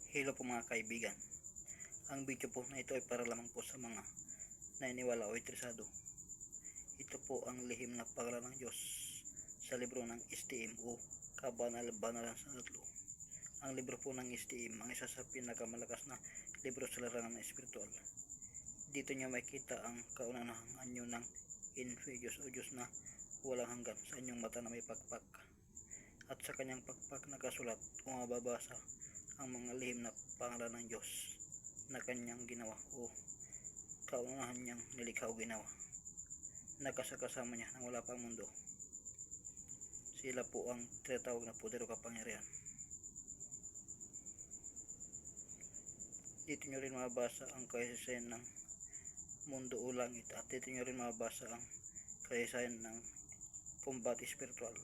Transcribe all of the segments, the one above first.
Hello po mga kaibigan. Ang video po na ito ay para lamang po sa mga naniniwala o interesado. Ito po ang lihim na pangalan ng Diyos sa libro ng STM o Kabanal-Banalan sa Tatlo. Ang libro po ng STM ang isa sa pinakamalakas na libro sa larangan ng espiritual. Dito niyo makita ang kaunanahang anyo ng Infidious o Diyos na walang hanggan sa inyong mata na may pakpak. At sa kanyang pakpak nakasulat o mababasa ang mga lihim na pangalan ng Diyos na kanyang ginawa o kaunahan niyang nilikha o ginawa. Nakasakasama niya nang wala pang mundo. Sila po ang tinatawag na poder o kapangyarihan. Dito nyo rin mababasa ang kasaysayan ng mundo o langit, at dito nyo rin mababasa ang kasaysayan ng combat spiritual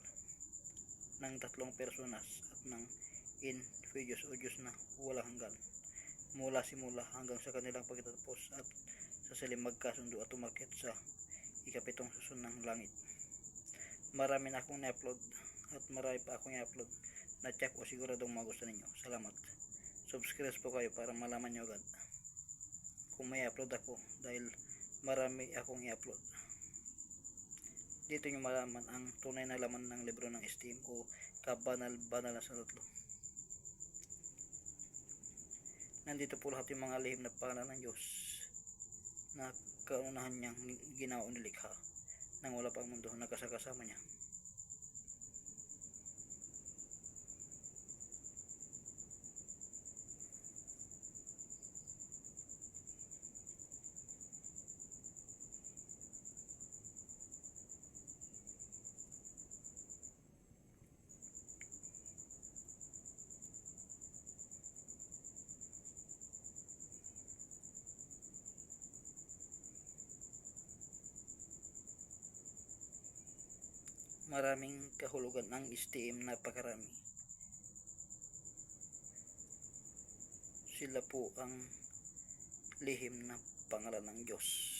ng tatlong personas at ng Infidious o Diyos na walang hanggan, mula simula hanggang sa kanilang pagtatapos at sa silang magkasundo at umakyat sa ikapitong susun ng langit. Marami na akong na-upload at marami pa akong i-upload na check o siguradong magustuhan ninyo. Salamat. Subscribe po kayo para malaman nyo agad kung may upload ako, dahil marami akong i-upload. Dito nyo malaman ang tunay na laman ng libro ng STM o Kabanal-Banalan sa Tatlo. Nandito po lahat yung mga lihim na pangalan ng Diyos na kaunahan niyang ginawa o nilikha nang wala pang mundo, nakasakasama niya. Maraming kahulugan ang STM, napakarami. Sila po ang lihim na pangalan ng Diyos.